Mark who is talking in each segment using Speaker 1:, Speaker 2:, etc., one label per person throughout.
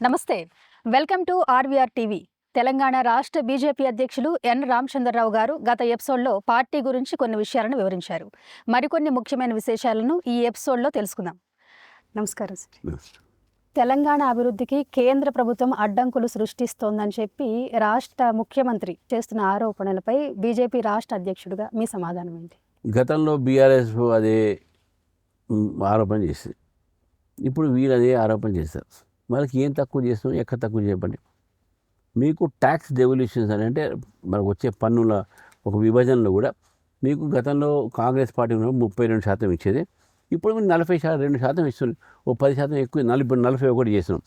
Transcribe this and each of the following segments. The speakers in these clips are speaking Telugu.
Speaker 1: నమస్తే. Welcome to RVR TV. Telangana రాష్ట్ర బీజేపీ అధ్యక్షులు ఎన్ రామచంద్రరావు గారు గత ఎపిసోడ్లో పార్టీ గురించి కొన్ని విషయాలను వివరించారు. మరికొన్ని ముఖ్యమైన విశేషాలను ఈ ఎపిసోడ్లో తెలుసుకుందాం. నమస్కారం సార్. తెలంగాణ అభివృద్ధికి కేంద్ర ప్రభుత్వం అడ్డంకులు సృష్టిస్తోందని చెప్పి రాష్ట్ర ముఖ్యమంత్రి చేస్తున్న ఆరోపణలపై బీజేపీ రాష్ట్ర అధ్యక్షుడిగా మీ సమాధానం ఏంటి?
Speaker 2: గతంలో బీఆర్ఎస్ అదే ఆరోపణ చేసింది, ఇప్పుడు వీరు అదే ఆరోపణ చేస్తారు. మనకి ఏం తక్కువ చేస్తాం, ఎక్కడ తక్కువ చేయబడి మీకు ట్యాక్స్ డెవల్యూషన్స్ అని అంటే మనకు వచ్చే పన్నుల ఒక విభజనలో కూడా మీకు గతంలో కాంగ్రెస్ పార్టీ 32% ఇచ్చేది, ఇప్పుడు మీరు 42% ఇస్తున్నాం. ఓ 10% ఎక్కువ, 41 చేస్తున్నాం,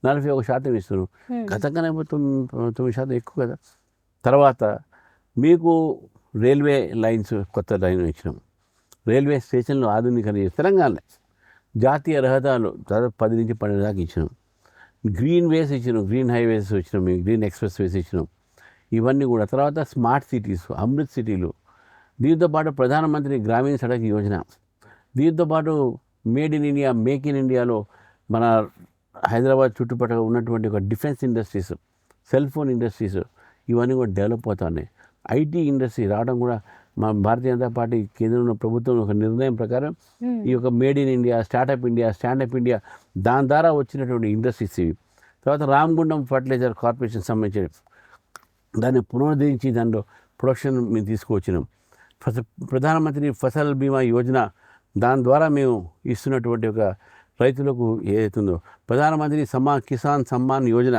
Speaker 2: 41% ఇస్తున్నాం. గతంగానే 9% ఎక్కువ కదా. తర్వాత మీకు రైల్వే లైన్స్, కొత్త లైన్ ఇచ్చినాం, రైల్వే స్టేషన్లు ఆధునీకరణ తెలంగాణలో, జాతీయ రహదారులు దాదాపు 10 నుంచి 12 దాకా ఇచ్చినాం, గ్రీన్ వేస్ ఇచ్చినాం, గ్రీన్ హైవేస్ ఇచ్చినాం, గ్రీన్ ఎక్స్ప్రెస్ వేస్ ఇచ్చినాం. ఇవన్నీ కూడా. తర్వాత స్మార్ట్ సిటీస్, అమృత్ సిటీలు, దీంతో పాటు ప్రధానమంత్రి గ్రామీణ సడక్ యోజన, దీంతో పాటు made in India, make in ఇండియాలో మన హైదరాబాద్ చుట్టుపక్కల ఉన్నటువంటి ఒక defence industries, cell phone industries, ఇవన్నీ కూడా డెవలప్ అవుతున్నాయి. ఐటీ ఇండస్ట్రీ రావడం కూడా మా భారతీయ జనతా పార్టీ కేంద్రంలో ప్రభుత్వం ఒక నిర్ణయం ప్రకారం ఈ యొక్క made in India, startup India దాని ద్వారా వచ్చినటువంటి ఇండస్ట్రీస్ ఇవి. తర్వాత రామగుండం ఫర్టిలైజర్ కార్పొరేషన్ సంబంధించిన దాన్ని పునరుద్ధరించి దానిలో ప్రొడక్షన్ మేము తీసుకువచ్చినాం. ప్రధానమంత్రి ఫసల్ బీమా యోజన, దాని ద్వారా మేము ఇస్తున్నటువంటి ఒక రైతులకు ఏదైతుందో ప్రధానమంత్రి కిసాన్ సమ్మాన్ యోజన,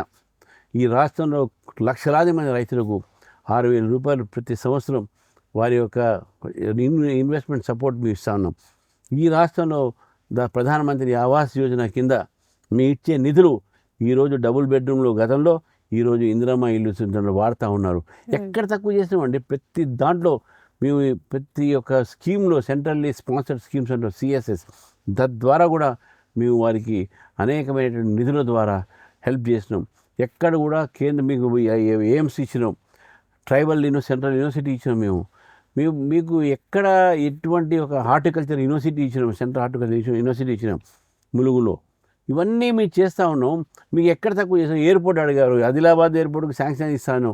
Speaker 2: ఈ రాష్ట్రంలో లక్షలాది మంది రైతులకు 6,000 రూపాయలు ప్రతి సంవత్సరం వారి యొక్క ఇన్వెస్ట్మెంట్ సపోర్ట్ మేము ఇస్తా ఉన్నాం. ఈ రాష్ట్రంలో ప్రధానమంత్రి ఆవాస్ యోజన కింద మీ ఇచ్చే నిధులు ఈరోజు డబుల్ బెడ్రూమ్లో గతంలో, ఈరోజు ఇందిరమ్మ ఇల్లు వాడుతూ ఉన్నారు. ఎక్కడ తక్కువ చేసినామంటే ప్రతి దాంట్లో మేము ప్రతి ఒక్క స్కీమ్లో, సెంట్రల్లీ స్పాన్సర్డ్ స్కీమ్స్ అంటే సిఎస్ఎస్, తద్వారా కూడా మేము వారికి అనేకమైనటువంటి నిధుల ద్వారా హెల్ప్ చేసినాం. ఎక్కడ కూడా కేంద్ర మీకు ఎయిమ్స్ ఇచ్చినాం, ట్రైబల్ సెంట్రల్ యూనివర్సిటీ ఇచ్చినాం. మేము మీకు ఎక్కడ ఎటువంటి ఒక హార్టికల్చర్ యూనివర్సిటీ ఇచ్చినాం, సెంట్రల్ హార్టికల్చర్ యూనివర్సిటీ ఇచ్చినాం ములుగులో. ఇవన్నీ మేము చేస్తూ ఉన్నాం. మీకు ఎక్కడ తక్కువ చేసాం. ఎయిర్పోర్ట్ అడిగారు, ఆదిలాబాద్ ఎయిర్పోర్ట్కి శాంక్షన్ ఇస్తాను,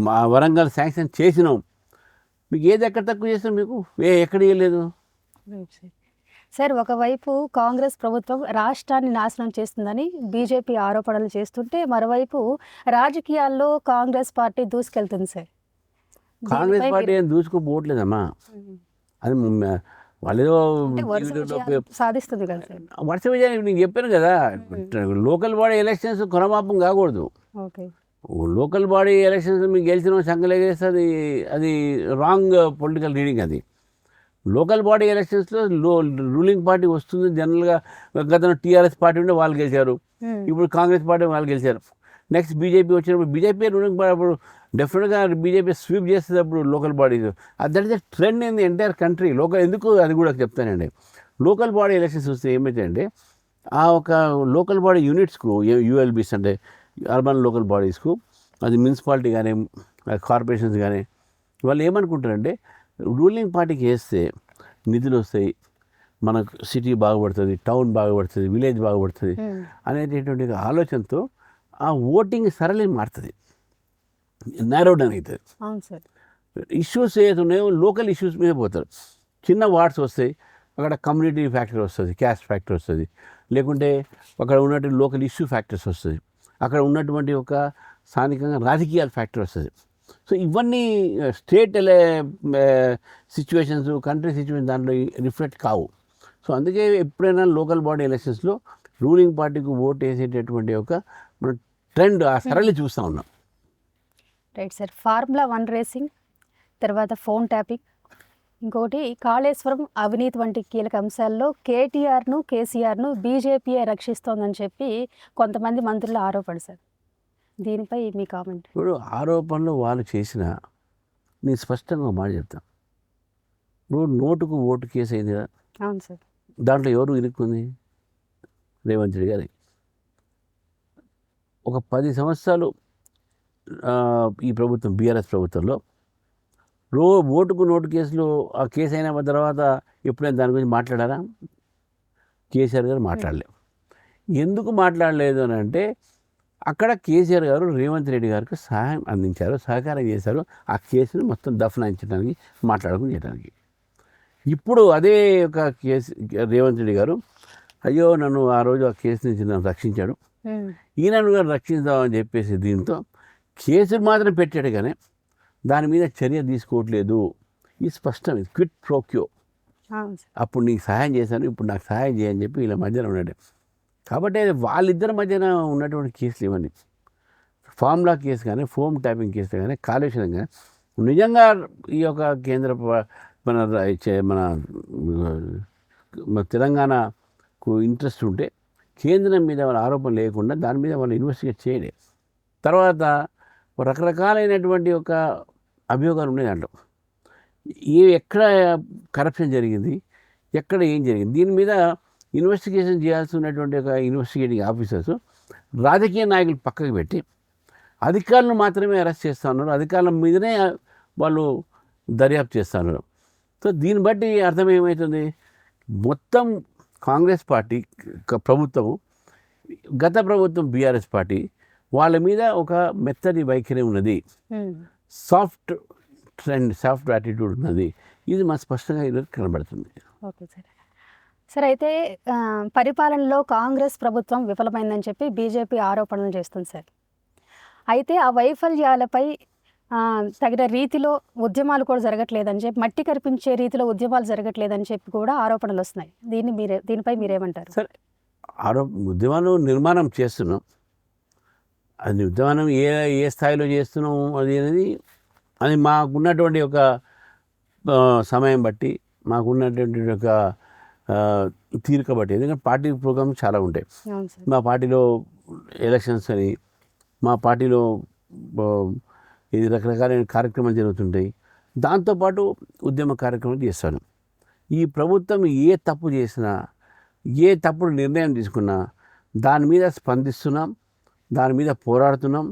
Speaker 2: మా వరంగల్ శాంక్షన్ చేసినాం. మీకు ఏది ఎక్కడ తక్కువ చేస్తాం, మీకు ఎక్కడ ఇవ్వలేదు
Speaker 1: సార్. ఒకవైపు కాంగ్రెస్ ప్రభుత్వం రాష్ట్రాన్ని నాశనం చేస్తుందని బీజేపీ ఆరోపణలు చేస్తుంటే, మరోవైపు రాజకీయాల్లో కాంగ్రెస్ పార్టీ దూసుకెళ్తుంది సార్.
Speaker 2: కాంగ్రెస్ పార్టీ ఏం దూసుకుపోవట్లేదమ్మా, అది వాళ్ళేదో
Speaker 1: సాధిస్తుంది కదా సార్.
Speaker 2: వర్ష విజయాన్ని నేను చెప్పాను కదా, లోకల్ బాడీ ఎలక్షన్స్ కొనమాపం కాకూడదు. లోకల్ బాడీ ఎలక్షన్స్ మీకు గెలిచిన సంఖ్యలేస్తే అది రాంగ్ పొలిటికల్ రీడింగ్. అది లోకల్ బాడీ ఎలక్షన్స్లో రూలింగ్ పార్టీ వస్తుంది జనరల్గా. గతంలో టీఆర్ఎస్ పార్టీ ఉంటే వాళ్ళు గెలిచారు, ఇప్పుడు కాంగ్రెస్ పార్టీ వాళ్ళు గెలిచారు. నెక్స్ట్ బీజేపీ వచ్చినప్పుడు బీజేపీ రూలింగ్ పార్టీ, అప్పుడు డెఫినెట్గా బీజేపీ స్వీప్ చేసేటప్పుడు local bodies. That is the trend in the entire country. ఎందుకు అది కూడా చెప్తానండి. లోకల్ బాడీ ఎలక్షన్స్ వస్తే ఏమైతే అంటే ఆ ఒక లోకల్ బాడీ యూనిట్స్కు, యూఎల్బీస్ అంటే అర్బన్ లోకల్ బాడీస్కు, అది మున్సిపాలిటీ కానీ కార్పొరేషన్స్ కానీ, వాళ్ళు ఏమనుకుంటారంటే రూలింగ్ పార్టీకి వేస్తే నిధులు వస్తాయి, మనకు సిటీ బాగుపడుతుంది, టౌన్ బాగుపడుతుంది, విలేజ్ బాగుపడుతుంది అనేటటువంటి ఆలోచనతో ఆ ఓటింగ్ సరళి మారుతుంది, నారో డౌన్ అవుతుంది. ఇష్యూస్ ఏదైతున్నాయో లోకల్ ఇష్యూస్ మీద పోతారు. చిన్న వార్డ్స్ వస్తాయి, అక్కడ కమ్యూనిటీ ఫ్యాక్టర్ వస్తుంది, క్యాస్ట్ ఫ్యాక్టర్ వస్తుంది, లేకుంటే అక్కడ ఉన్నటువంటి లోకల్ ఇష్యూ ఫ్యాక్టర్స్ వస్తుంది, అక్కడ ఉన్నటువంటి ఒక స్థానికంగా రాజకీయాల ఫ్యాక్టర్ వస్తుంది. సో ఇవన్నీ స్టేట్ సిచ్యువేషన్స్, కంట్రీ సిచ్యువేషన్ దాంట్లో రిఫ్లెక్ట్ కావు. సో అందుకే ఎప్పుడైనా లోకల్ బాడీ ఎలక్షన్స్లో రూలింగ్ పార్టీకి ఓటు వేసేటటువంటి ఒక మన ట్రెండ్, ఆ సరళి చూస్తూ ఉన్నాం.
Speaker 1: Right sir. ఫార్ములా 1 రేసింగ్, తర్వాత ఫోన్ ట్యాపింగ్, ఇంకోటి కాళేశ్వరం అవినీతి వంటి కీలక అంశాల్లో కేటీఆర్ను, కేసీఆర్ను బీజేపీయే రక్షిస్తోందని చెప్పి కొంతమంది మంత్రులు ఆరోపణ సార్. దీనిపై మీ కామెంట్.
Speaker 2: ఇప్పుడు ఆరోపణలు వాళ్ళు చేసిన, నేను స్పష్టంగా మాట చెప్తాను. ఇప్పుడు నోటుకు ఓటు కేసు అయింది కదా.
Speaker 1: అవును సార్.
Speaker 2: దాంట్లో ఎవరు ఇరుక్కుంది? రేవంత్ రెడ్డి గారి. ఒక 10 సంవత్సరాలు ఈ ప్రభుత్వం, బీఆర్ఎస్ ప్రభుత్వంలో ఓటుకు నోటు కేసులో ఆ కేసు అయిన తర్వాత ఎప్పుడైనా దాని గురించి మాట్లాడారా? కేసీఆర్ గారు మాట్లాడలేవు. ఎందుకు మాట్లాడలేదు అని అంటే అక్కడ కేసీఆర్ గారు రేవంత్ రెడ్డి గారికి సహాయం అందించారు, సహకారం చేశారు ఆ కేసుని మొత్తం దఫనాయించడానికి, మాట్లాడుకుని చేయడానికి. ఇప్పుడు అదే ఒక కేసు రేవంత్ రెడ్డి గారు అయ్యో నన్ను ఆ రోజు ఆ కేసు నుంచి నన్ను రక్షించాడు, ఈయనను గారు రక్షించామని చెప్పేసి దీంతో కేసులు మాత్రం పెట్టాడు కానీ దాని మీద చర్య తీసుకోవట్లేదు. ఇది స్పష్టం, ఇది క్విట్ ప్రోక్యో. అప్పుడు నీకు సహాయం చేశాను, ఇప్పుడు నాకు సహాయం చేయని చెప్పి వీళ్ళ మధ్యన ఉన్నాడు. కాబట్టి వాళ్ళిద్దరి మధ్యన ఉన్నటువంటి కేసులు ఇవన్నీ ఫార్ములా కేసు కానీ, ఫోమ్ ట్యాపింగ్ కేసు కానీ, కాళేశ్వరం కానీ నిజంగా ఈ యొక్క కేంద్ర మన మన తెలంగాణకు ఇంట్రెస్ట్ ఉంటే కేంద్రం మీద వాళ్ళ ఆరోపణ లేకుండా దాని మీద వాళ్ళు ఇన్వెస్టిగేట్ చేయలే. తర్వాత రకరకాలైనటువంటి ఒక అభియోగాలు ఉన్నాయి దాంట్లో. ఎక్కడ కరప్షన్ జరిగింది, ఎక్కడ ఏం జరిగింది, దీని మీద ఇన్వెస్టిగేషన్ చేయాల్సి ఉన్నటువంటి ఒక ఇన్వెస్టిగేటింగ్ ఆఫీసర్స్ రాజకీయ నాయకులు పక్కకు పెట్టి అధికారులను మాత్రమే అరెస్ట్ చేస్తూ ఉన్నారు, అధికారుల మీదనే వాళ్ళు దర్యాప్తు చేస్తున్నారు. సో దీన్ని బట్టి అర్థం ఏమవుతుంది, మొత్తం కాంగ్రెస్ పార్టీ ప్రభుత్వము, గత ప్రభుత్వం బీఆర్ఎస్ పార్టీ వాళ్ళ మీద ఒక మెత్తని వైఖరి ఉన్నది, సాఫ్ట్ ట్రెండ్, సాఫ్ట్ యాటిట్యూడ్ ఉన్నది. ఇది మా స్పష్టంగా ఈరోజు కనబడుతుంది.
Speaker 1: Okay sir. సార్ అయితే పరిపాలనలో కాంగ్రెస్ ప్రభుత్వం విఫలమైందని చెప్పి బీజేపీ ఆరోపణలు చేస్తుంది సార్. అయితే ఆ వైఫల్యాలపై తగిన రీతిలో ఉద్యమాలు కూడా జరగట్లేదని చెప్పి, మట్టి కరిపించే రీతిలో ఉద్యమాలు జరగట్లేదని చెప్పి కూడా ఆరోపణలు వస్తున్నాయి. దీనిపై మీరేమంటారు?
Speaker 2: సరే, ఉద్యమాలు నిర్మాణం చేస్తున్నాం, అది ఉద్యమం ఏ స్థాయిలో చేస్తున్నాం అది మాకున్నటువంటి ఒక సమయం బట్టి, మాకున్నటువంటి ఒక తీరిక బట్టి. ఎందుకంటే పార్టీ ప్రోగ్రామ్స్ చాలా ఉంటాయి. మా పార్టీలో ఎలక్షన్స్ అని, మా పార్టీలో ఇది రకరకాలైన కార్యక్రమాలు జరుగుతుంటాయి. దాంతోపాటు ఉద్యమ కార్యక్రమాలు చేస్తాను. ఈ ప్రభుత్వం ఏ తప్పు చేసినా, ఏ తప్పుడు నిర్ణయం తీసుకున్నా దాని మీద స్పందిస్తున్నాం, దాని మీద పోరాడుతున్నాం.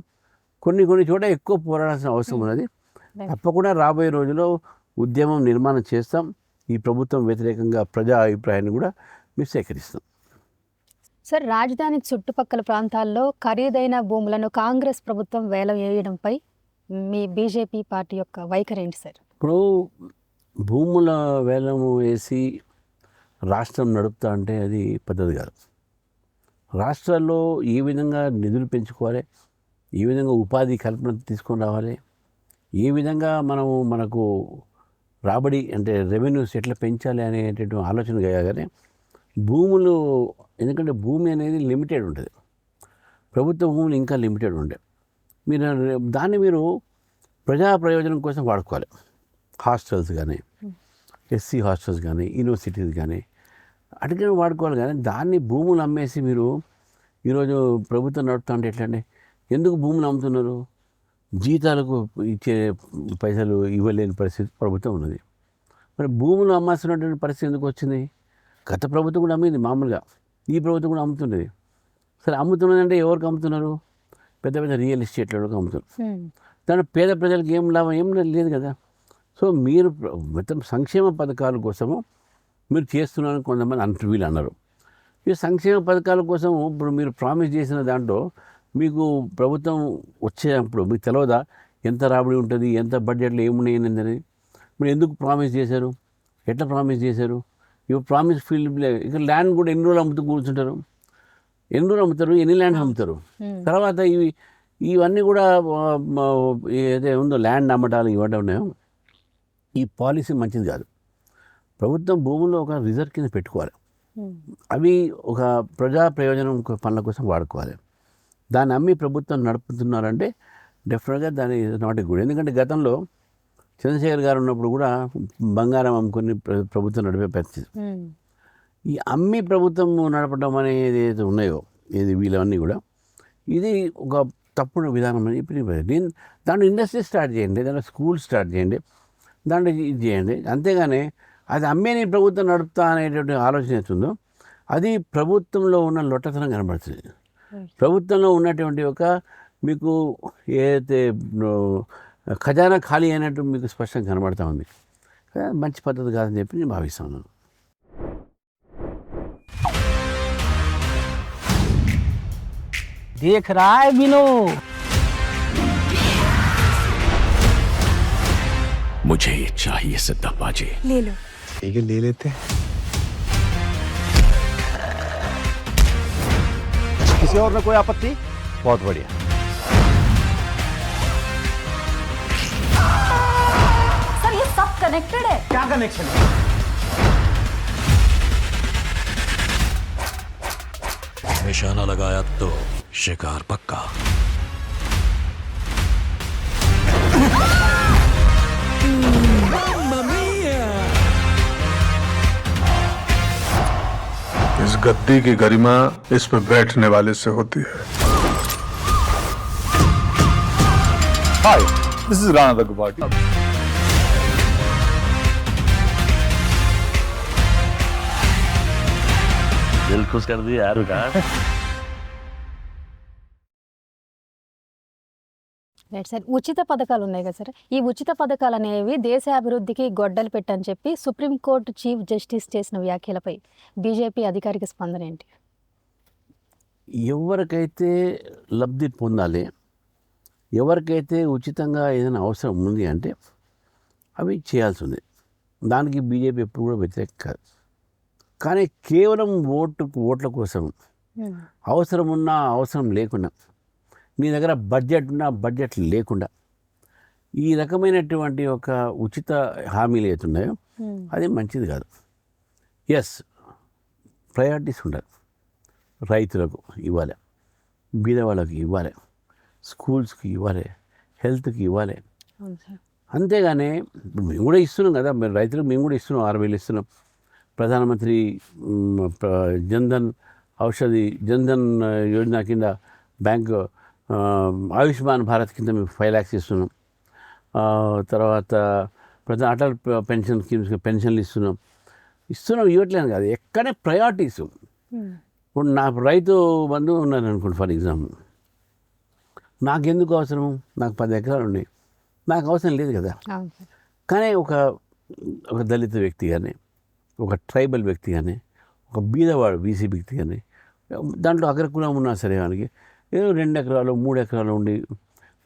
Speaker 2: కొన్ని చోట ఎక్కువ పోరాడాల్సిన అవసరం ఉన్నది. తప్పకుండా రాబోయే రోజుల్లో ఉద్యమం నిర్మాణం చేస్తాం. ఈ ప్రభుత్వం వ్యతిరేకంగా ప్రజా అభిప్రాయాన్ని కూడా మేము సేకరిస్తాం.
Speaker 1: సార్, రాజధాని చుట్టుపక్కల ప్రాంతాల్లో ఖరీదైన భూములను కాంగ్రెస్ ప్రభుత్వం వేలం వేయడంపై మీ బీజేపీ పార్టీ యొక్క వైఖరి ఏంటి సార్?
Speaker 2: ఇప్పుడు భూముల వేలం వేసి రాష్ట్రం నడుపుతా అంటే అది పద్ధతి కాదు. రాష్ట్రాల్లో ఏ విధంగా నిధులు పెంచుకోవాలి, ఏ విధంగా ఉపాధి కల్పన తీసుకొని రావాలి, ఏ విధంగా మనకు రాబడి అంటే రెవెన్యూస్ ఎట్లా పెంచాలి అనేటటువంటి ఆలోచన కానీ భూములు, ఎందుకంటే భూమి అనేది లిమిటెడ్ ఉంటుంది, ప్రభుత్వ భూములు ఇంకా లిమిటెడ్ ఉండే, దాన్ని మీరు ప్రజా ప్రయోజనం కోసం వాడుకోవాలి. హాస్టల్స్ కానీ, ఎస్సీ హాస్టల్స్ కానీ, యూనివర్సిటీస్ కానీ అటుకనే వాడుకోవాలి. కానీ దాన్ని భూములు అమ్మేసి మీరు ఈరోజు ప్రభుత్వం నడుపుతా అంటే ఎట్లండి? ఎందుకు భూములు అమ్ముతున్నారు? జీతాలకు ఇచ్చే పైసలు ఇవ్వలేని పరిస్థితి ప్రభుత్వం ఉన్నది. మరి భూములు అమ్మాల్సినటువంటి పరిస్థితి ఎందుకు వచ్చింది? గత ప్రభుత్వం కూడా అమ్మింది మామూలుగా, ఈ ప్రభుత్వం కూడా అమ్ముతున్నది. సరే, అమ్ముతున్నదంటే ఎవరికి అమ్ముతున్నారు? పెద్ద పెద్ద రియల్ ఎస్టేట్లకు అమ్ముతున్నారు. దాని పేద ప్రజలకు ఏం లాభం? ఏం లేదు కదా. సో మీరు మొత్తం సంక్షేమ పథకాల కోసము మీరు చేస్తున్నారని కొంతమంది వీళ్ళు అన్నారు. ఈ సంక్షేమ పథకాల కోసం ఇప్పుడు మీరు ప్రామిస్ చేసిన దాంట్లో మీకు ప్రభుత్వం వచ్చేటప్పుడు మీకు తెలియదా ఎంత రాబడి ఉంటుంది, ఎంత బడ్జెట్లో ఏమున్నాయని? మీరు ఎందుకు ప్రామిస్ చేశారు? ఎట్లా ప్రామిస్ చేశారు? ఇవి ప్రామిస్ ఫీల్డ్ ఇక్కడ ల్యాండ్ కూడా ఎన్ని రోజులు అమ్ముతూ కూర్చుంటారు? ఎన్ని రోజులు అమ్ముతారు? ఎన్ని ల్యాండ్ అమ్ముతారు? తర్వాత ఇవన్నీ కూడా ఏదైతే ఉందో ల్యాండ్ అమ్మటాలు ఇవ్వడం ఉన్నాయో, ఈ పాలసీ మంచిది కాదు. ప్రభుత్వం భూముల్లో ఒక రిజర్వ్ కింద పెట్టుకోవాలి, అవి ఒక ప్రజా ప్రయోజనం పనుల కోసం వాడుకోవాలి. దాన్ని అమ్మి ప్రభుత్వం నడుపుతున్నారంటే డెఫినెట్గా దాని నాట్ ఏ గుడ్. ఎందుకంటే గతంలో చంద్రశేఖర్ గారు ఉన్నప్పుడు కూడా బంగారం అమ్ముకొని ప్రభుత్వం నడిపే పరిస్థితి. ఈ అమ్మి ప్రభుత్వం నడపడం అనేది ఏదైతే ఉన్నాయో వీళ్ళవన్నీ కూడా ఇది ఒక తప్పుడు విధానం అని చెప్పి దాంట్లో ఇండస్ట్రీ స్టార్ట్ చేయండి, దాంట్లో స్కూల్ స్టార్ట్ చేయండి, దాంట్లో ఇది చేయండి. అంతేగాని అది అమ్మేని ప్రభుత్వం నడుపుతా అనేటువంటి ఆలోచన అవుతుందో అది ప్రభుత్వంలో ఉన్న లొట్టతనం కనబడుతుంది. ప్రభుత్వంలో ఉన్నటువంటి ఒక మీకు ఏదైతే ఖజానా ఖాళీ అయినట్టు మీకు స్పష్టంగా కనబడుతూ ఉంది. మంచి పద్ధతి కాదని చెప్పి నేను భావిస్తున్నాను.
Speaker 3: देख रहा है विनोद?
Speaker 4: मुझे ये चाहिए सिद्धा बाजी।
Speaker 5: ले लो।
Speaker 6: ठीक है, ले लेते हैं। किसी और में कोई आपत्ति? बहुत बढ़िया।
Speaker 5: सर ये सब कनेक्टेड है।
Speaker 6: क्या कनेक्शन है?
Speaker 4: निशाना लगाया तो शिकार पक्का।
Speaker 7: इस गद्दी की गरिमा इस पे बैठने वाले से होती है। हाय, दिस इज राणा दग्गुबाटी।
Speaker 2: दिल खुश कर दिया यार का।
Speaker 1: రైట్ సార్, ఉచిత పథకాలు ఉన్నాయి కదా సార్, ఈ ఉచిత పథకాలు అనేవి దేశ అభివృద్ధికి గొడ్డలు పెట్టని చెప్పి సుప్రీంకోర్టు చీఫ్ జస్టిస్ చేసిన వ్యాఖ్యలపై బీజేపీ అధికారిక స్పందన ఏంటి?
Speaker 2: ఎవరికైతే లబ్ధి పొందాలి, ఎవరికైతే ఉచితంగా ఏదైనా అవసరం ఉంది అంటే అవి చేయాల్సి ఉంది. దానికి బీజేపీ ఎప్పుడు కూడా వ్యతిరేకం కాదు. కానీ కేవలం ఓట్ల కోసం అవసరం ఉన్నా అవసరం లేకుండా, నీ దగ్గర బడ్జెట్ ఉన్నా బడ్జెట్ లేకుండా ఈ రకమైనటువంటి ఒక ఉచిత హామీలు అవుతున్నాయో అది మంచిది కాదు. ఎస్, ప్రయారిటీస్ ఉండాలి. రైతులకు ఇవ్వాలి, బీద వాళ్ళకి ఇవ్వాలి, స్కూల్స్కి ఇవ్వాలి, హెల్త్కి ఇవ్వాలి. అంతేగాని మేము కూడా ఇస్తున్నాం కదా, మేము రైతులకు మేము కూడా ఇస్తున్నాం, 6,000 ఇస్తున్నాం. ప్రధానమంత్రి జన్ధన్ యోజన కింద బ్యాంకు ఆయుష్మాన్ భారత్ కింద మేము 5 lakhs ఇస్తున్నాం. తర్వాత అటల్ పెన్షన్ స్కీమ్స్ పెన్షన్లు ఇస్తున్నాం. ఇవ్వట్లేదు కాదు, ఎక్కడే ప్రయారిటీస్. ఇప్పుడు నా రైతు బంధువు ఉన్నాను అనుకోండి, ఫర్ ఎగ్జాంపుల్, నాకెందుకు అవసరం? నాకు 10 ఎకరాలు ఉన్నాయి, నాకు అవసరం లేదు కదా. కానీ ఒక దళిత వ్యక్తి కానీ, ఒక ట్రైబల్ వ్యక్తి కానీ, ఒక బీదవాడు బీసీ వ్యక్తి కానీ, దాంట్లో అగ్రకులం ఉన్నా సరే వానికి ఏదో 2 ఎకరాలు 3 ఎకరాలు ఉండి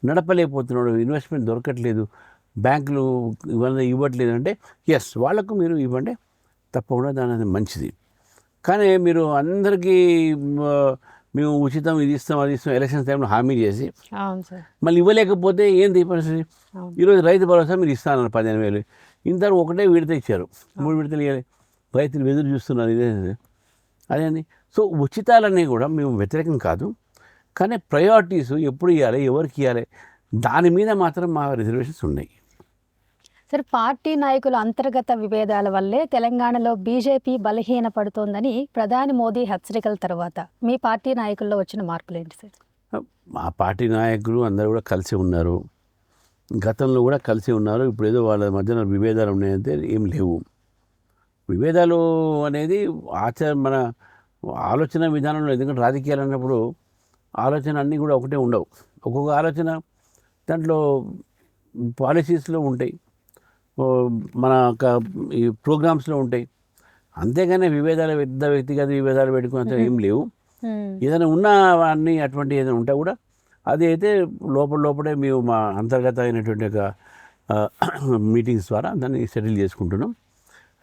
Speaker 2: నడపలేకపోతున్నాడు, ఇన్వెస్ట్మెంట్ దొరకట్లేదు, బ్యాంకులు ఇవన్నీ ఇవ్వట్లేదు అంటే ఎస్, వాళ్ళకు మీరు ఇవ్వండి, తప్పకుండా దాని మంచిది. కానీ మీరు అందరికీ మేము ఉచితం ఇది ఇస్తాం అది ఇస్తాం ఎలక్షన్స్ టైంలో హామీ చేసి మళ్ళీ ఇవ్వలేకపోతే ఏంది పరిస్థితి? ఈరోజు రైతు భరోసా మీరు ఇస్తానన్నారు 15,000, ఇంతవరకు ఒకటే విడత ఇచ్చారు, 3 విడతలు ఇవ్వాలి. రైతులు ఎదురు చూస్తున్నారు. అదేండి. సో ఉచితాలన్నీ కూడా మేము వ్యతిరేకం కాదు, కానీ ప్రయారిటీస్ ఎప్పుడు ఇవ్వాలి, ఎవరికి ఇవ్వాలి, దాని మీద మాత్రం మా రిజర్వేషన్స్ ఉన్నాయి.
Speaker 1: సార్, పార్టీ నాయకుల అంతర్గత విభేదాల వల్లే తెలంగాణలో బీజేపీ బలహీనపడుతోందని ప్రధాని మోదీ హెచ్చరికల తర్వాత మీ పార్టీ నాయకుల్లో వచ్చిన మార్పులు ఏంటి సార్?
Speaker 2: మా పార్టీ నాయకులు అందరూ కూడా కలిసి ఉన్నారు, గతంలో కూడా కలిసి ఉన్నారు. ఇప్పుడు ఏదో వాళ్ళ మధ్యన విభేదాలు ఉన్నాయంటే ఏం లేవు. విభేదాలు అనేది మన ఆలోచన విధానంలో, ఎందుకంటే రాజకీయాలు అన్నప్పుడు ఆలోచన అన్నీ కూడా ఒకటే ఉండవు. ఒక్కొక్క ఆలోచన దాంట్లో పాలసీస్లో ఉంటాయి, మన ఈ ప్రోగ్రామ్స్లో ఉంటాయి. అంతేగాని విభేదాలు పెద్ద వ్యక్తిగత విభేదాలు పెట్టుకున్నంత ఏం లేవు. ఏదైనా ఉన్న అన్నీ అటువంటి ఏదైనా ఉంటే కూడా అది అయితే లోపలే మేము మా అంతర్గత అయినటువంటి ఒక మీటింగ్స్ ద్వారా దాన్ని సెటిల్ చేసుకుంటున్నాం.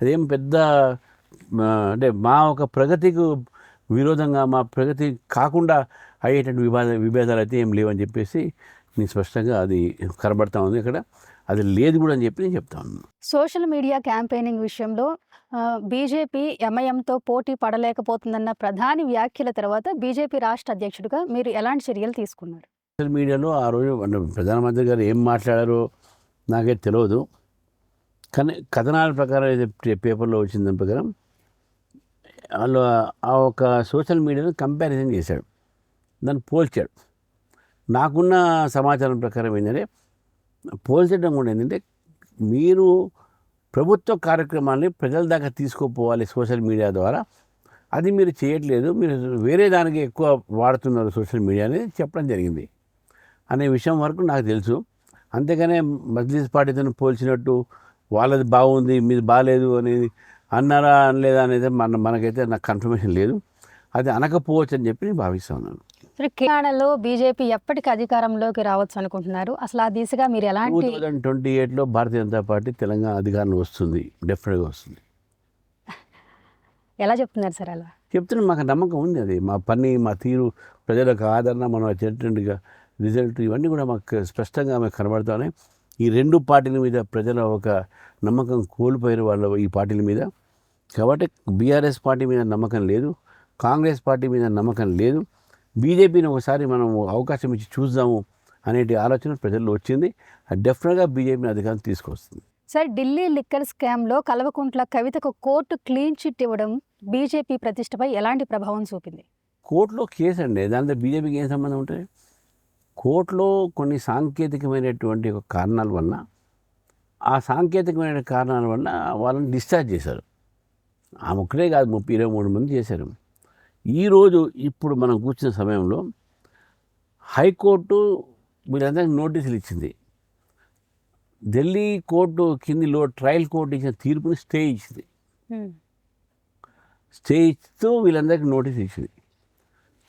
Speaker 2: అదేం పెద్ద అంటే మా ఒక ప్రగతికి విరోధంగా, మా ప్రగతి కాకుండా అయ్యేటువంటి విభేదాలు అయితే ఏం లేవని చెప్పేసి నేను స్పష్టంగా అది కనబడతా ఉంది. ఇక్కడ అది లేదు కూడా అని చెప్పి నేను చెప్తా ఉన్నాను.
Speaker 1: సోషల్ మీడియా క్యాంపెయినింగ్ విషయంలో బీజేపీ ఎంఐఎంతో పోటీ పడలేకపోతుందన్న ప్రధాని వ్యాఖ్యల తర్వాత బీజేపీ రాష్ట్ర అధ్యక్షుడిగా మీరు ఎలాంటి చర్యలు తీసుకున్నారు?
Speaker 2: సోషల్ మీడియాలో ఆ రోజు ప్రధానమంత్రి గారు ఏం మాట్లాడారో నాకే తెలియదు, కానీ కథనాల ప్రకారం అయితే పేపర్లో వచ్చిన దాని ప్రకారం వాళ్ళు ఆ ఒక సోషల్ మీడియాను కంపారిజన్ చేశాడు, దాన్ని పోల్చాడు. నాకున్న సమాచారం ప్రకారం ఏంటంటే పోల్చడం కూడా ఏంటంటే మీరు ప్రభుత్వ కార్యక్రమాన్ని ప్రజల దాకా తీసుకుపోవాలి సోషల్ మీడియా ద్వారా, అది మీరు చేయట్లేదు, మీరు వేరే దానికి ఎక్కువ వాడుతున్నారు సోషల్ మీడియా అనేది చెప్పడం జరిగింది అనే విషయం వరకు నాకు తెలుసు. అంతేగానే మజ్లిస్ పార్టీతో పోల్చినట్టు వాళ్ళది బాగుంది మీది బాగాలేదు అనేది అన్నారా అనలేదా అనేది మనకైతే నాకు కన్ఫర్మేషన్ లేదు. అది అనకపోవచ్చు అని చెప్పి నేను భావిస్తూ ఉన్నాను.
Speaker 1: ఇప్పుడు తెలంగాణలో బీజేపీ ఎప్పటికి అధికారంలోకి రావచ్చు అనుకుంటున్నారు? అసలు ఆ దిశగా మీరు ఎలాంటి
Speaker 2: 2028లో భారతీయ జనతా పార్టీ తెలంగాణ అధికారం వస్తుంది, డెఫినెట్గా వస్తుంది.
Speaker 1: ఎలా చెప్తున్నారు సార్ అలా?
Speaker 2: చెప్తున్నా, మాకు నమ్మకం ఉంది. అది మా పని, మా తీరు, ప్రజలకు ఆదరణ, మనం వచ్చేటట్టుగా రిజల్ట్ ఇవన్నీ కూడా మాకు స్పష్టంగా మాకు కనబడుతున్నాయి. ఈ రెండు పార్టీల మీద ప్రజల ఒక నమ్మకం కోల్పోయిన వాళ్ళు ఈ పార్టీల మీద. కాబట్టి బీఆర్ఎస్ పార్టీ మీద నమ్మకం లేదు, కాంగ్రెస్ పార్టీ మీద నమ్మకం లేదు. బీజేపీని ఒకసారి మనం అవకాశం ఇచ్చి చూద్దాము అనేటి ఆలోచన ప్రజల్లో వచ్చింది. డెఫినెట్గా బీజేపీని అధికారం తీసుకొస్తుంది.
Speaker 1: సార్, ఢిల్లీ లిక్కర్ స్కామ్లో కల్వకుంట్ల కవితకు కోర్టు క్లీన్ చిట్ ఇవ్వడం బీజేపీ ప్రతిష్టపై ఎలాంటి ప్రభావం చూపింది?
Speaker 2: కోర్టులో కేసు అండి, దాంతో బీజేపీకి ఏం సంబంధం ఉంటుంది? కోర్టులో కొన్ని సాంకేతికమైనటువంటి ఒక కారణాల వల్ల, ఆ సాంకేతికమైన కారణాల వల్ల వాళ్ళని డిశ్చార్జ్ చేశారు. ఆమె ఒక్కడే కాదు, 23 మంది చేశారు. ఈరోజు ఇప్పుడు మనం కూర్చున్న సమయంలో హైకోర్టు వీళ్ళందరికీ నోటీసులు ఇచ్చింది. ఢిల్లీ కోర్టు కిందిలో ట్రయల్ కోర్టు ఇచ్చిన తీర్పుని స్టే ఇచ్చింది. స్టే ఇస్తూ వీళ్ళందరికీ నోటీస్ ఇచ్చింది.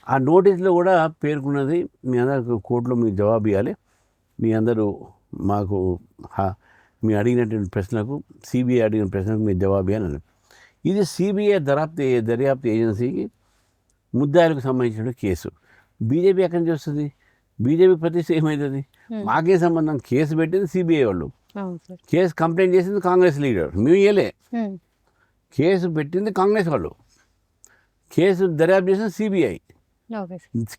Speaker 2: ఆ నోటీసులో కూడా పేర్కొన్నది, మీ అందరికి కోర్టులో మీకు జవాబు ఇవ్వాలి, మీ అందరూ మాకు మీ అడిగినటువంటి ప్రశ్నలకు, సిబిఐ అడిగిన ప్రశ్నకు మీరు జవాబు ఇవ్వాలి. ఇది సిబిఐ దర్యాప్తు ఏజెన్సీకి ముద్దాయిలకు సంబంధించిన కేసు. బీజేపీ ఎక్కడి నుంచి వస్తుంది? బీజేపీ ప్రతిష్ట ఏమవుతుంది? మాకే సంబంధం. కేసు పెట్టింది సిబిఐ వాళ్ళు, కేసు కంప్లైంట్ చేసింది కాంగ్రెస్ లీడర్, మేము ఇయ్యలే. కేసు పెట్టింది కాంగ్రెస్ వాళ్ళు, కేసు దర్యాప్తు చేసింది సిబిఐ,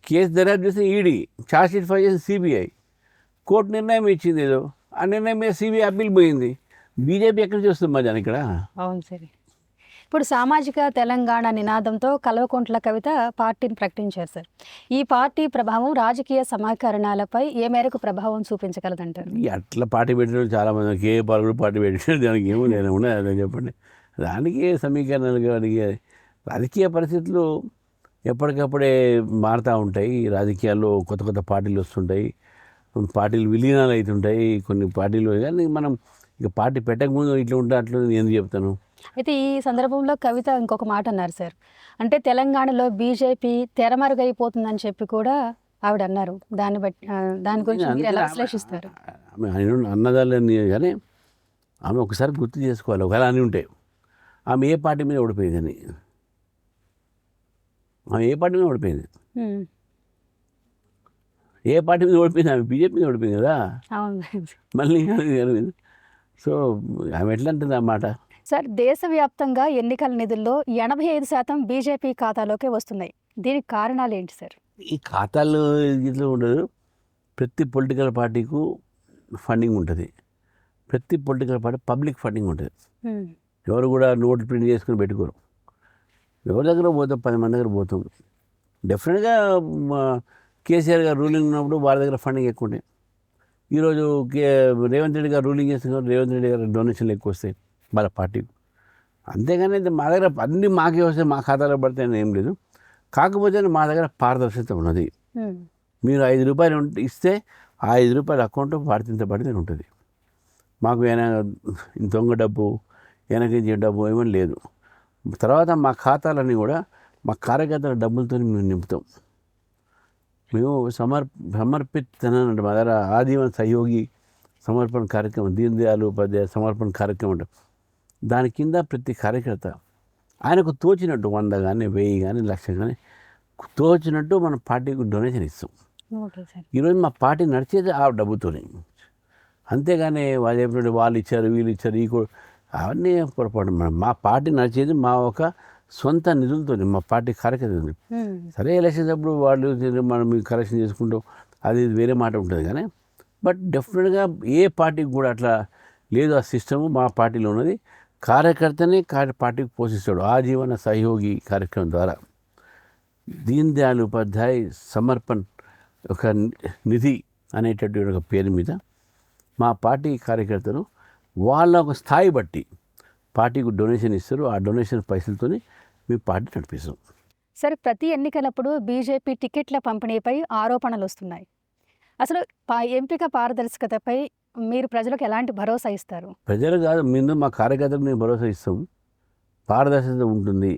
Speaker 2: కేసు దర్యాప్తు చేసింది ఈడీ, ఛార్జ్ షీట్ ఫైల్ చేసింది సిబిఐ. కోర్టు నిర్ణయం ఇచ్చింది ఏదో, ఆ నిర్ణయం మీద సిబిఐ అప్పీల్ పోయింది. బీజేపీ ఎక్కడి నుంచి వస్తుంది మధ్యాహ్నం ఇక్కడ?
Speaker 1: అవును సరే. ఇప్పుడు సామాజిక తెలంగాణ నినాదంతో కల్వకుంట్ల కవిత పార్టీని ప్రకటించారు సార్. ఈ పార్టీ ప్రభావం రాజకీయ సమీకరణాలపై ఏ మేరకు ప్రభావం చూపించగలదంటారు?
Speaker 2: అట్లా పార్టీ పెట్టిన చాలామంది, ఏ పార్టీ పార్టీ పెట్టిన దానికి ఏమో నేను ఉన్నది అదే చెప్పండి. దానికి సమీకరణలు కానీ రాజకీయ పరిస్థితులు ఎప్పటికప్పుడే మారుతూ ఉంటాయి. రాజకీయాల్లో కొత్త కొత్త పార్టీలు వస్తుంటాయి, పార్టీలు విలీనాలు అవుతుంటాయి కొన్ని పార్టీలు. కానీ మనం ఇక పార్టీ పెట్టకముందు ఇట్లా ఉంటే అట్లా ఎందుకు చెప్తాను.
Speaker 1: అయితే ఈ సందర్భంలో కవిత ఇంకొక మాట అన్నారు సార్. అంటే తెలంగాణలో బీజేపీ తెరమరుగైపోతుందని చెప్పి కూడా ఆవిడ అన్నారు. దాని గురించి మీరు ఎలా విశ్లేషిస్తారు?
Speaker 2: ఆమె అన్నదాలని కానీ ఆమె ఒకసారి గుర్తు చేసుకోవాలి. ఒకవేళ అని ఉంటే ఆమె ఏ పార్టీ మీద ఓడిపోయిందని, ఆమె ఏ పార్టీ మీద ఓడిపోయింది? ఏ పార్టీ మీద ఓడిపోయింది? ఆమె బీజేపీ మీద ఓడిపోయింది కదా. మళ్ళీ సో ఆమె ఎట్లా అంటుంది అన్నమాట.
Speaker 1: సార్, దేశవ్యాప్తంగా ఎన్నికల నిధుల్లో 85% బీజేపీ ఖాతాలోకే వస్తున్నాయి. దీనికి కారణాలు ఏంటి సార్?
Speaker 2: ఈ ఖాతాలు ఇట్లా ఉండదు. ప్రతి పొలిటికల్ పార్టీకు ఫండింగ్ ఉంటుంది. ప్రతి పొలిటికల్ పార్టీ పబ్లిక్ ఫండింగ్ ఉంటుంది. ఎవరు కూడా నోట్ ప్రింట్ చేసుకుని పెట్టుకోరు. ఎవరి దగ్గర పోతాం, 10 మంది దగ్గర పోతాం. డెఫినెట్గా కేసీఆర్ గారు రూలింగ్ ఉన్నప్పుడు వాళ్ళ దగ్గర ఫండింగ్ ఎక్కువ ఉంటాయి. ఈరోజు రేవంత్ రెడ్డి గారు రూలింగ్ చేస్తున్నారు, రేవంత్ రెడ్డి గారు డొనేషన్లు ఎక్కువ వస్తాయి వాళ్ళ పార్టీకి. అంతేగాని మా దగ్గర అన్నీ మాకే వస్తాయి, మా ఖాతాలో పడితే ఏం లేదు. కాకపోతే మా దగ్గర పారదర్శకత ఉన్నది. మీరు 5 రూపాయలు ఇస్తే ఆ 5 రూపాయల అకౌంట్ పడితే ఉంటుంది. మాకు దొంగ డబ్బు, వెనకించే డబ్బు ఏమీ లేదు. తర్వాత మా ఖాతాలన్నీ కూడా మా కార్యకర్తల డబ్బులతో మేము నింపుతాం. మేము సమర్పితనం అంటే మా దగ్గర ఆజీవన్ సహయోగి సమర్పణ కార్యక్రమం, దీన్ దయాళ్ ఉపాధ్యాయ సమర్పణ కార్యక్రమం ఉంటుంది. దాని కింద ప్రతి కార్యకర్త ఆయనకు తోచినట్టు 100 కానీ 1000 కానీ 1,00,000 కానీ తోచినట్టు మన పార్టీకి డొనేషన్ ఇస్తాం. ఈరోజు మా పార్టీ నడిచేది ఆ డబ్బుతోనే. అంతేగాని వాళ్ళు చెప్పినట్టు వాళ్ళు ఇచ్చారు, వీళ్ళు ఇచ్చారు, అవన్నీ పొరపాటు. మా పార్టీ నడిచేది మా ఒక సొంత నిధులతో, మా పార్టీ కార్యకర్తలు. సరే ఎలక్షన్స్ అప్పుడు వాళ్ళు మనం కరెక్షన్ చేసుకుంటాం, అది వేరే మాట ఉంటుంది. కానీ బట్ డెఫినెట్గా ఏ పార్టీకి కూడా అట్లా లేదు. ఆ సిస్టము మా పార్టీలో ఉన్నది. కార్యకర్తనే పార్టీకి పోషిస్తాడు ఆజీవన సహయోగి కార్యక్రమం ద్వారా. దీన్ దయాళ్ ఉపాధ్యాయ్ సమర్పణ్ ఒక నిధి అనేటటువంటి ఒక పేరు మీద మా పార్టీ కార్యకర్తలు వాళ్ళ ఒక స్థాయి బట్టి పార్టీకి డొనేషన్ ఇస్తారు. ఆ డొనేషన్ పైసలతోనే మీ పార్టీ నడిపిస్తాం.
Speaker 1: సరే, ప్రతి ఎన్నికలప్పుడు బీజేపీ టికెట్ల పంపిణీపై ఆరోపణలు వస్తున్నాయి. అసలు ఎంపిక పారదర్శకతపై మీరు ప్రజలకు ఎలాంటి భరోసా ఇస్తారు?
Speaker 2: ప్రజలు కాదు, ముందు మా కార్యకర్తలకు మేము భరోసా ఇస్తాం. పారదర్శకత ఉంటుంది.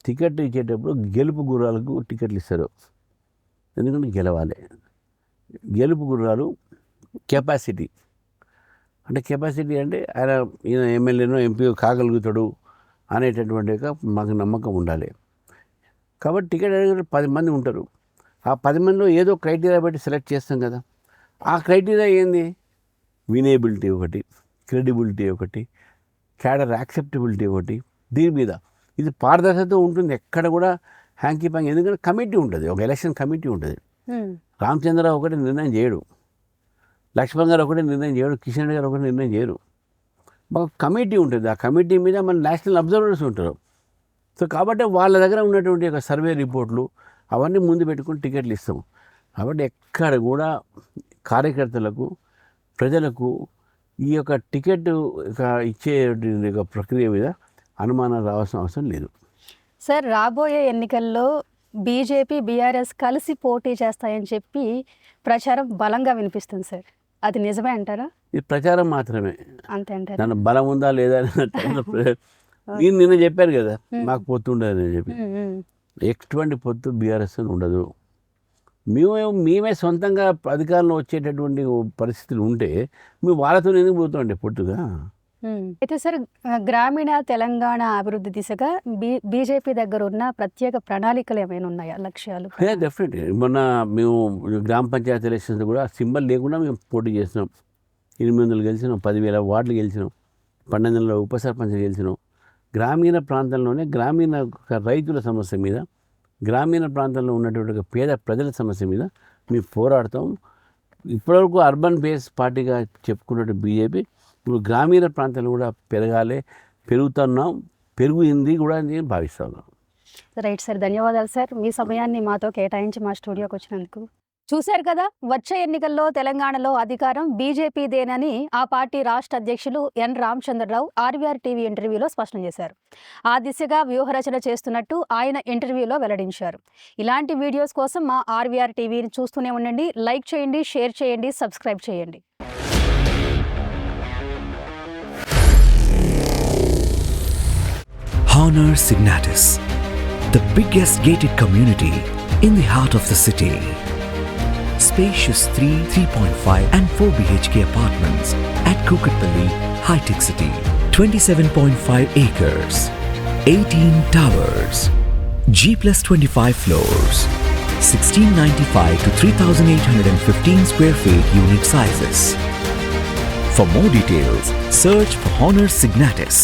Speaker 2: టికెట్ ఇచ్చేటప్పుడు గెలుపు గుర్రాలకు టికెట్లు ఇస్తారు. ఎందుకంటే గెలవాలి. గెలుపు గుర్రాలు కెపాసిటీ అంటే ఆయన ఈయన ఎమ్మెల్యేనో ఎంపీఓ కాగలుగుతాడు అనేటటువంటి మాకు నమ్మకం ఉండాలి. కాబట్టి టికెట్ అడిగిన 10 మంది ఉంటారు. ఆ 10 మందిలో ఏదో క్రైటీరియా బట్టి సెలెక్ట్ చేస్తాం కదా. ఆ క్రైటీరియా ఏంది? వినేబిలిటీ ఒకటి, క్రెడిబిలిటీ ఒకటి, క్యాడర్ యాక్సెప్టబిలిటీ ఒకటి. దీని మీద ఇది పారదర్శకత ఉంటుంది. ఎక్కడ కూడా హ్యాంకీ ప్యాంక్. ఎందుకంటే కమిటీ ఉంటుంది, ఒక ఎలక్షన్ కమిటీ ఉంటుంది. రామచంద్రరావు ఒకటి నిర్ణయం చేయడు, లక్ష్మణ్ గారు ఒకటి నిర్ణయం చేయడు, కిషన్ రెడ్డి గారు ఒకటి నిర్ణయం చేయరు. మాకు కమిటీ ఉంటుంది. ఆ కమిటీ మీద మన నేషనల్ అబ్జర్వర్స్ ఉంటారు. సో కాబట్టి వాళ్ళ దగ్గర ఉన్నటువంటి ఒక సర్వే రిపోర్ట్లు అవన్నీ ముందు పెట్టుకుని టికెట్లు ఇస్తాం. కాబట్టి ఎక్కడ కూడా కార్యకర్తలకు, ప్రజలకు ఈ యొక్క టికెట్ ఇచ్చే ప్రక్రియ మీద అనుమానం రావాల్సిన అవసరం లేదు.
Speaker 1: సార్, రాబోయే ఎన్నికల్లో బీజేపీ బీఆర్ఎస్ కలిసి పోటీ చేస్తాయని చెప్పి ప్రచారం బలంగా వినిపిస్తుంది సార్. అది నిజమే అంటారా?
Speaker 2: ఇది ప్రచారం మాత్రమే,
Speaker 1: అంతే అంటారా?
Speaker 2: దాని బలం ఉందా లేదా నేను నిన్న చెప్పాను కదా మాకు పొత్తు ఉండదని చెప్పి. ఎటువంటి పొత్తు బీఆర్ఎస్ ఉండదు. మేమే సొంతంగా అధికారంలో వచ్చేటటువంటి పరిస్థితులు ఉంటే మేము వాళ్ళతో ఎందుకు పోతామండి పొత్తుగా.
Speaker 1: అయితే సార్, గ్రామీణ తెలంగాణ అభివృద్ధి దిశగా బీజేపీ దగ్గర ఉన్న ప్రత్యేక ప్రణాళికలు ఏమైనా ఉన్నాయా, లక్ష్యాలు?
Speaker 2: డెఫినెట్లీ. మొన్న మేము గ్రామ పంచాయతీ ఎలక్షన్స్ కూడా సింబల్ లేకుండా మేము పోటీ చేసినాం. 800 గెలిచినాం, 10,000 వార్డులు గెలిచినాం, 12 ఉప సర్పంచ్ గెలిచినాం. గ్రామీణ ప్రాంతంలోనే గ్రామీణ రైతుల సమస్య మీద, గ్రామీణ ప్రాంతంలో ఉన్నటువంటి పేద ప్రజల సమస్య మీద మేము పోరాడతాం. ఇప్పటివరకు అర్బన్ బేస్ పార్టీగా చెప్పుకున్నట్టు బీజేపీ ఇప్పుడు గ్రామీణ ప్రాంతాలు కూడా పెరిగింది కూడా అని భావిస్తాను.
Speaker 1: రైట్ సార్, ధన్యవాదాలు సార్. మీ సమయాన్ని మాతో కేటాయించి మా స్టూడియోకి వచ్చినందుకు. చూశారు కదా, వచ్చే ఎన్నికల్లో తెలంగాణలో అధికారం బీజేపీదేనని ఆ పార్టీ రాష్ట్ర అధ్యక్షులు ఎన్ రామచంద్రరావు ఆర్వీఆర్ టీవీ ఇంటర్వ్యూలో స్పష్టం చేశారు. ఆ దిశగా వ్యూహరచన చేస్తున్నట్టు ఆయన ఇంటర్వ్యూలో వెల్లడించారు. ఇలాంటి వీడియోస్ కోసం మా ఆర్వీఆర్ టీవీని చూస్తూనే ఉండండి. లైక్ చేయండి, షేర్ చేయండి, సబ్స్క్రైబ్ చేయండి.
Speaker 3: Honor Signatus, the biggest gated community in the heart of the city. Spacious 3, 3.5 and 4 BHK apartments at Kukatpalli, High-Tech City. 27.5 acres, 18 towers, G+25 floors, 1695 to 3815 square feet unit sizes. For more details, search for Honor Signatus.